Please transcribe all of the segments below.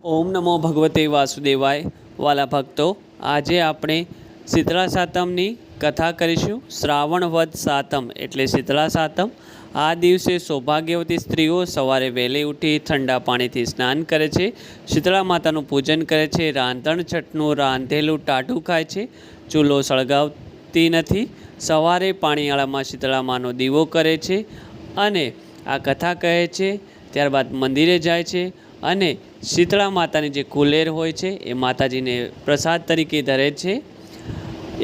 ઓમ નમો ભગવતે વાસુદેવાય. વાલા ભક્તો, આજે આપણે શીતળા સાતમની કથા કરીશું. શ્રાવણ વદ સાતમ એટલે શીતળા સાતમ. આ દિવસે સૌભાગ્યવતી સ્ત્રીઓ સવારે વહેલી ઉઠી ઠંડા પાણીથી સ્નાન કરે છે, શીતળા માતાનું પૂજન કરે છે, રાંધણ છઠનું રાંધેલું ટાઢું ખાય છે, ચૂલો સળગાવતી નથી, સવારે પાણીયાળામાં શીતળા માનો દીવો કરે છે અને આ કથા કહે છે. ત્યારબાદ મંદિરે જાય છે અને શીતળા માતાની જે કુલેર હોય છે એ માતાજીને પ્રસાદ તરીકે ધરે છે.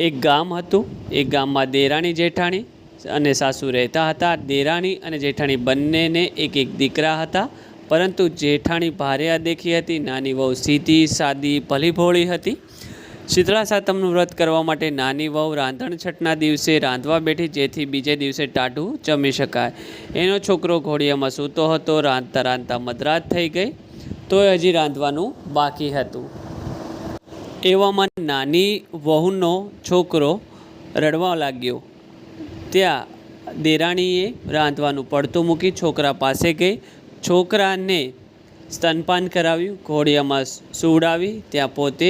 એક ગામ હતું. એ ગામમાં દેરાણી જેઠાણી અને સાસુ રહેતા હતા. દેરાણી અને જેઠાણી બંનેને એક એક દીકરા હતા, પરંતુ જેઠાણી ભારે દેખી હતી. નાની વહુ સીધી સાદી ભલીભોળી હતી. શીતળા સાતમનું વ્રત કરવા માટે નાની વહુ રાંધણ છઠના દિવસે રાંધવા બેઠી, જેથી બીજે દિવસે ટાઢું જમી શકાય. એનો છોકરો ઘોડિયામાં સૂતો હતો. રાંધતા રાંધતા મધરાત થઈ ગઈ, તોય હજી રાંધવાનું બાકી હતું. એવામાં નાની વહુનો છોકરો રડવા લાગ્યો. ત્યાં દેરાણીએ રાંધવાનું પડતું મૂકી છોકરા પાસે ગઈ. છોકરાને સ્તનપાન કરાવ્યું, ઘોડિયામાં સુવડાવી ત્યાં પોતે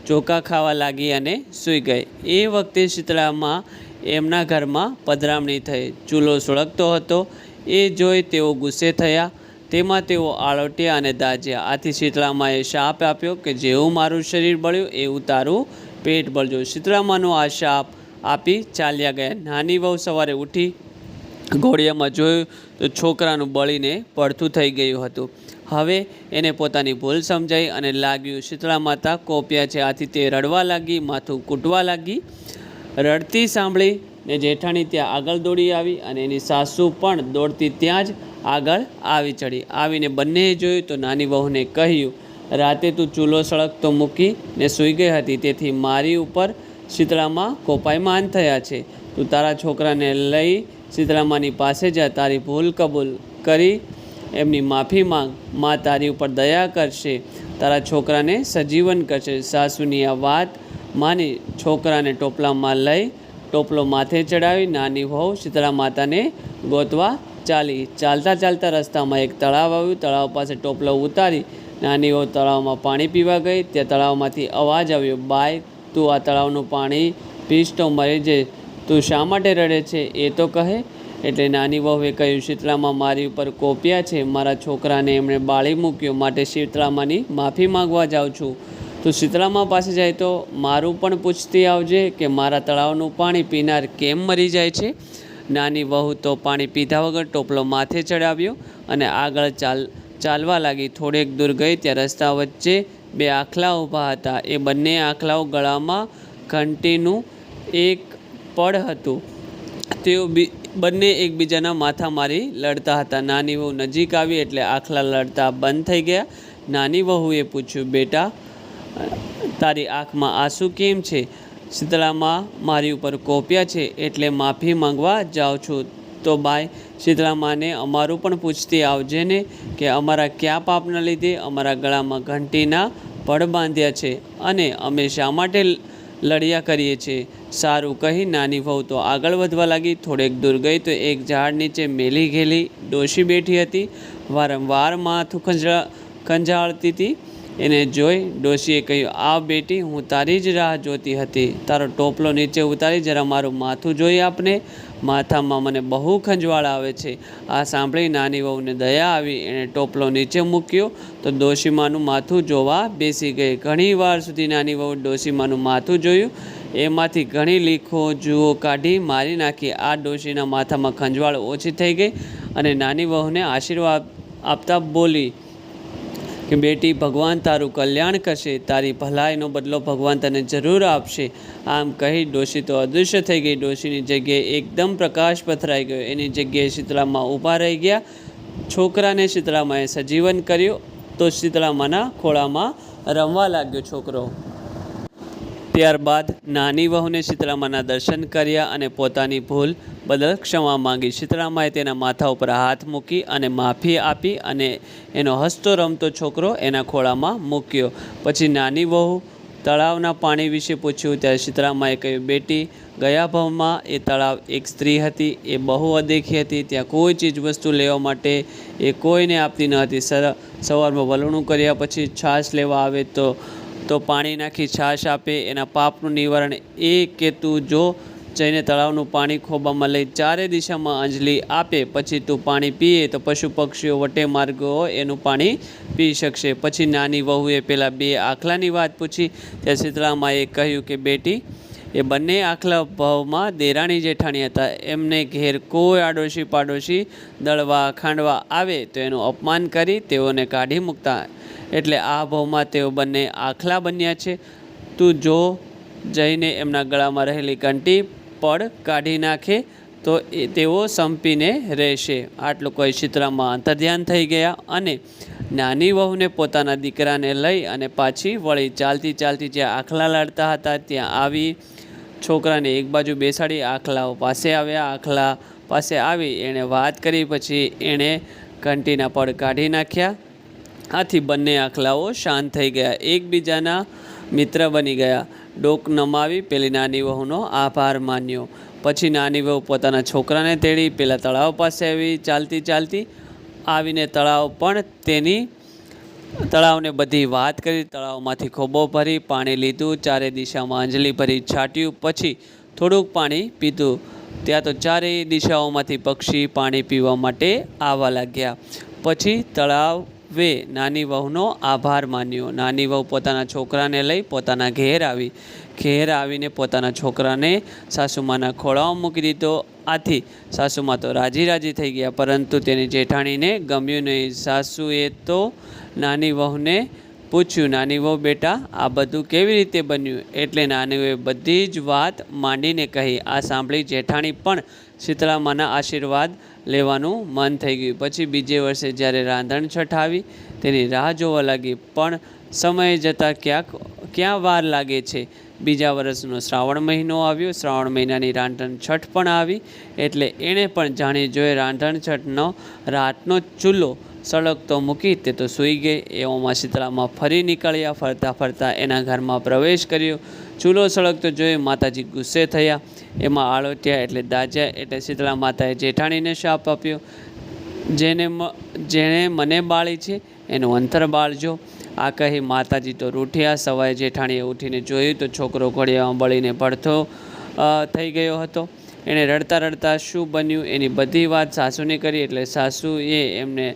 ચોખા ખાવા લાગી અને સૂઈ ગઈ. એ વખતે શીતળામાં એમના ઘરમાં પધરામણી થઈ. ચૂલો સળગતો હતો. એ જોઈ તેઓ ગુસ્સે થયા. તેમાં તેઓ આળોટ્યા અને દાજ્યા. આથી શીતળામાએ શાપ આપ્યો કે જેવું મારું શરીર બળ્યું એવું તારું પેટ બળજો. શીતળામાનો આ શાપ આપી ચાલ્યા ગયા. નાની વહુ સવારે ઉઠી ઘોડિયામાં જોયું તો છોકરાનું બળીને પડતું થઈ ગયું હતું. હવે એને પોતાની ભૂલ સમજાઈ અને લાગ્યું શીતળા માતા કોપ્યા છે. આથી તે રડવા લાગી, માથું કૂટવા લાગી. રડતી સાંભળી ને જેઠાણી ત્યાં આગળ દોડી આવી અને એની સાસુ પણ દોડતી ત્યાં જ આગળ આવી ચડી. આવીને બંનેએ જોયું તો નાની વહુને કહ્યું, રાતે તું ચૂલો સળગતો મૂકીને સૂઈ ગઈ હતી, તેથી મારી ઉપર શીતળામાં કોપાયમાન થયા છે. તું તારા છોકરાને લઈ શીતળામાની પાસે જા, તારી ભૂલ કબૂલ કરી એમની માફી માંગ. માં તારી ઉપર દયા કરશે, તારા છોકરાને સજીવન કરશે. સાસુની આ વાત માની છોકરાને ટોપલામાં લઈ ટોપલો માથે ચડાવી નાની વહુ શીતળા માતાને ગોતવા ચાલી. ચાલતા ચાલતા રસ્તામાં એક તળાવ આવ્યું. તળાવ પાસે ટોપલો ઉતારી નાની વહુ તળાવમાં પાણી પીવા ગઈ. ત્યાં તળાવમાંથી અવાજ આવ્યો, બાય તું આ તળાવનું પાણી પીશ તો મરી જઈશ. તું શા માટે રડે છે એ તો કહે. એટલે નાની વહુએ કહ્યું, શીતળામાં મારી ઉપર કોપ્યા છે. મારા છોકરાને એમણે બાળી મૂક્યો, માટે શીતળામાની માફી માંગવા જાઉં છું. તું શીતળામા પાસે જાય તો મારું પણ પૂછતી આવજે કે મારા તળાવનું પાણી પીનાર કેમ મરી જાય છે. નાની વહુ તો પાણી પીધા વગર ટોપલો માથે ચડાવ્યો અને આગળ ચાલવા લાગી. થોડેક દૂર ગઈ ત્યાં રસ્તા વચ્ચે બે આખલા ઊભા હતા. એ બંને આખલાઓ ગળામાં ઘંટીનું એક પડ હતું. તેઓ બંને એકબીજાના માથા મારી લડતા હતા. નાની વહુ નજીક આવી એટલે આખલા લડતા બંધ થઈ ગયા. નાની વહુએ પૂછ્યું, બેટા તારી આંખમાં આંસુ કેમ છે? શીતળામાં મારી ઉપર કોપ્યા છે એટલે માફી માંગવા જાઉં છું. તો બાય શીતળામાને અમારું પણ પૂછતી આવજે ને કે અમારા કયા પાપના લીધે અમારા ગળામાં ઘંટીના પડ બાંધ્યા છે અને અમે શા માટે લડ્યા કરીએ છીએ. સારું કહી નાની વહુ તો આગળ વધવા લાગી. થોડેક દૂર ગઈ તો એક ઝાડ નીચે મેલી ઘેલી ડોશી બેઠી હતી. વારંવાર માથું ખંજાળતી હતી. એને જોઈ ડોશીએ કહ્યું, આવ બેટી, હું તારી જ રાહ જોતી હતી. તારો ટોપલો નીચે ઉતારી જરા મારું માથું જોઈ આપને. માથામાં મને બહુ ખંજવાળ આવે છે. આ સાંભળી નાની વહુને દયા આવી. એણે ટોપલો નીચે મૂક્યો તો ડોશીમાનું માથું જોવા બેસી ગઈ. ઘણી વાર સુધી નાની વહુ ડોશીમાનું માથું જોયું. એમાંથી ઘણી લીખો જુઓ કાઢી મારી નાખી. આ ડોશીના માથામાં ખંજવાળ ઓછી થઈ ગઈ અને નાની વહુને આશીર્વાદ આપતા બોલી કે બેટી, ભગવાન તારું કલ્યાણ કરશે, તારી ભલાઈનો બદલો ભગવાન તને જરૂર આપશે. આમ કહી ડોશી તો અદૃશ્ય થઈ ગઈ. ડોશીની જગ્યાએ એકદમ પ્રકાશ પથરાઈ ગયો. એની જગ્યાએ શીતળામાં ઊભા રહી ગયા. છોકરાને શીતળામાએ સજીવન કર્યો તો શીતળામાના ખોળામાં રમવા લાગ્યો છોકરો. ત્યારબાદ નાની વહુને શીતળામાના દર્શન કર્યા અને પોતાની ભૂલ બદલ ક્ષમા માંગી. શીતળામાએ તેના માથા ઉપર હાથ મૂકી અને માફી આપી અને એનો હસતો રમતો છોકરો એના ખોળામાં મૂક્યો. પછી નાની વહુ તળાવના પાણી વિશે પૂછ્યું ત્યારે શીતળામાએ કહ્યું, બેટી, ગયા ભાવમાં એ તળાવ એક સ્ત્રી હતી. એ બહુ અદેખી હતી. ત્યાં કોઈ ચીજ વસ્તુ લેવા માટે એ કોઈને આપતી ન હતી. સવારમાં વલોણું કર્યા પછી છાશ લેવા આવે તો પાણી નાખી છાશ આપે. એના પાપનું નિવારણ એ કે તું જો જઈને તળાવનું પાણી ખોબામાં લઈ ચારે દિશામાં અંજલિ આપે, પછી તું પાણી પીએ તો પશુ પક્ષીઓ વટે માર્ગો એનું પાણી પી શકશે. પછી નાની વહુએ પેલા 2 આખલાની વાત પૂછી. ત્યાં શીતળામાએ કહ્યું કે બેટી, એ બંને આખલા ભાવમાં દેરાણી જેઠાણી હતા. એમને ઘેર કોઈ આડોશી પાડોશી દળવા ખાંડવા આવે તો એનું અપમાન કરી તેઓને કાઢી મૂકતા, એટલે આ ભાવમાં તેઓ બંને આખલા બન્યા છે. તું જો જઈને એમના ગળામાં રહેલી ઘંટી પડ કાઢી નાખે તો તેઓ સંપીને રહેશે. આટલું કહી શીતળામાં અંતર્ધ્યાન થઈ ગયા અને નાની વહુને પોતાના દીકરાને લઈ અને પાછી વળી ચાલતી ચાલતી જ્યાં આખલા લડતા હતા ત્યાં આવી. છોકરાને એક બાજુ બેસાડી આખલાઓ પાસે આવ્યા. આખલા પાસે આવી એણે વાત કરી, પછી એણે ઘંટીના પડ કાઢી નાખ્યા. આથી બંને આખલાઓ શાંત થઈ ગયા, એકબીજાના મિત્ર બની ગયા. ડોક નમાવી પેલી નાની વહુનો આભાર માન્યો. પછી નાની વહુ પોતાના છોકરાને તેડી પેલા તળાવ પાસે આવી. ચાલતી ચાલતી આવીને તળાવને બધી વાત કરી. તળાવમાંથી ખોબો ભરી પાણી લીધું, ચારે દિશામાં અંજલિ ભરી છાંટ્યું, પછી થોડુંક પાણી પીધું. ત્યાં તો ચારેય દિશાઓમાંથી પક્ષી પાણી પીવા માટે આવવા લાગ્યા. પછી તળાવે નાની વહુનો આભાર માન્યો. નાની વહુ પોતાના છોકરાને લઈ પોતાના ઘેર આવી. ઘેર આવીને પોતાના છોકરાને સાસુમાના ખોળામાં મૂકી દીધો. આથી સાસુમાં તો રાજી થઈ ગયા, પરંતુ તેની જેઠાણીને ગમ્યું નહીં. સાસુએ તો નાની વહુને પૂછ્યું, નાની વહુ બેટા, આ બધું કેવી રીતે બન્યું? એટલે નાની વહુએ બધી જ વાત માંડીને કહી. આ સાંભળી જેઠાણી પણ શીતળામાના આશીર્વાદ લેવાનું મન થઈ ગયું. પછી બીજે વર્ષે જ્યારે રાંધણછઠ આવી તેની રાહ જોવા લાગી, પણ સમય જતાં ક્યાં વાર લાગે છે. બીજા વર્ષનો શ્રાવણ મહિનો આવ્યો. શ્રાવણ મહિનાની રાંધણછઠ પણ આવી, એટલે એણે પણ જાણી જોઈ રાંધણછઠનો રાતનો ચૂલો સળગતો મૂકી તે તો સૂઈ ગઈ. એવામાં શીતળામાં ફરી નીકળ્યા. ફરતા ફરતા એના ઘરમાં પ્રવેશ કર્યો. ચૂલો સળગતો જોઈ માતાજી ગુસ્સે થયા. એમાં આળોટ્યા એટલે દાજ્યા. એટલે શીતળા માતાએ જેઠાણીને શાપ આપ્યો, જેણે મને બાળી છે એનું અંતર બાળજો. આ કહી માતાજી તો રૂઠ્યા. સવારે જેઠાણીએ ઉઠીને જોયું તો છોકરો ઘોડિયામાં બળીને ભડથો થઈ ગયો હતો. એણે રડતા રડતા શું બન્યું એની બધી વાત સાસુને કરી. એટલે સાસુએ એમને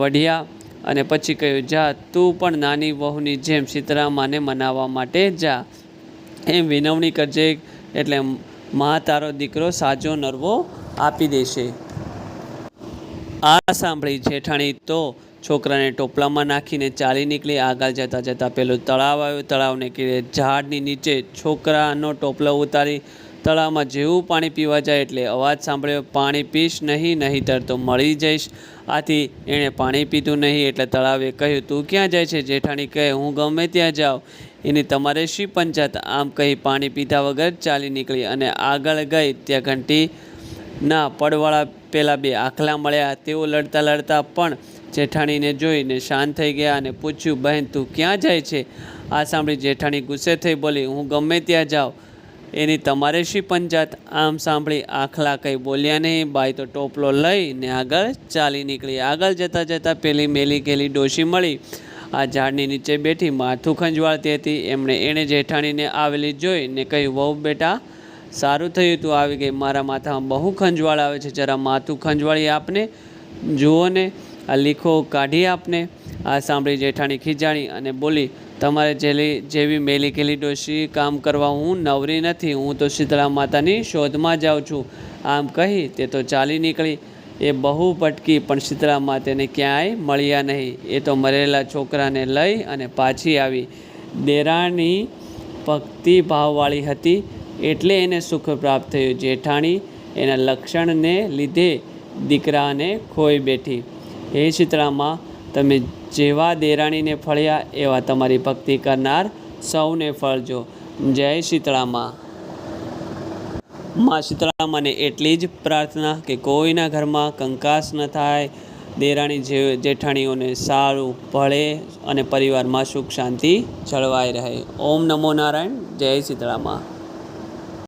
વઢ્યા અને પછી કહ્યું, જા તું પણ નાની વહુની જેમ શીતળામાને મનાવવા માટે જા, એમ વિનવણી કરજે, એટલે મા તારો દીકરો સાજો નરવો આપી દેશે. આ સાંભળી જેઠાણી તો છોકરાને ટોપલામાં નાખીને ચાલી નીકળી. આગળ જતાં જતાં પેલું તળાવ આવ્યું. તળાવને કીધે ઝાડની નીચે છોકરાનો ટોપલો ઉતારી તળાવમાં જેવું પાણી પીવા જાય એટલે અવાજ સાંભળ્યો, પાણી પીશ નહીં, નહીંતર તો મળી જઈશ. આથી એણે પાણી પીધું નહીં. એટલે તળાવે કહ્યું, તું ક્યાં જાય છે? જેઠાણી કહે, હું ગમે ત્યાં જાઉં, એની તમારે શી પંચાયત? આમ કહી પાણી પીધા વગર ચાલી નીકળી અને આગળ ગઈ ત્યાં ઘંટીના પડવાળા પેલા 2 આખલા મળ્યા. તેઓ લડતા લડતા પણ જેઠાણીને જોઈને શાંત થઈ ગયા અને પૂછ્યું, બહેન તું ક્યાં જાય છે? આ સાંભળી જેઠાણી ગુસ્સે થઈ બોલી, હું ગમે ત્યાં જાઉં, એની તમારે શી પંચાયત? આમ સાંભળી આખલા કંઈ બોલ્યા નહીં. બાઈ તો ટોપલો લઈને આગળ ચાલી નીકળી. આગળ જતાં જતાં પેલી મેલી ગયેલી ડોશી મળી. આ ઝાડની નીચે બેઠી માથું ખંજવાળતી હતી. એણે જેઠાણીને આવેલી જોઈને કહ્યું, વહુ બેટા, સારું થયું તું આવી ગઈ. મારા માથામાં બહુ ખંજવાળ આવે છે, જરા માથું ખંજવાળી આપને. જુઓ ને, આ લીખો કાઢી આપને. આ સાંભળી જેઠાણી ખીજાણી અને બોલી, તમારે જેવી મેલી ગયેલી ડોશી કામ કરવા હું નવરી નથી. હું તો શીતળા માતાની શોધમાં જાઉં છું. આમ કહી તે તો ચાલી નીકળી. એ બહુ ભટકી પણ શીતળા માતાને ક્યાંય મળ્યા નહીં. એ તો મરેલા છોકરાને લઈ અને પાછી આવી. દેરાણી ભક્તિ ભાવવાળી હતી એટલે એને સુખ પ્રાપ્ત થયું. જેઠાણી એના લક્ષણને લીધે દીકરાને ખોઈ બેઠી. હે શીતળામાં, તમે જેવા દેરાણીને ફળ્યા એવા તમારી ભક્તિ કરનાર સૌને ફળજો. જય શીતળામાં. માં શીતળામાને એટલી જ પ્રાર્થના કે કોઈના ઘરમાં કંકાસ ન થાય, દેરાણી જેઠાણીઓને સારું ભળે અને પરિવારમાં સુખ શાંતિ જળવાઈ રહે. ઓમ નમો નારાયણ. જય શીતળામાં.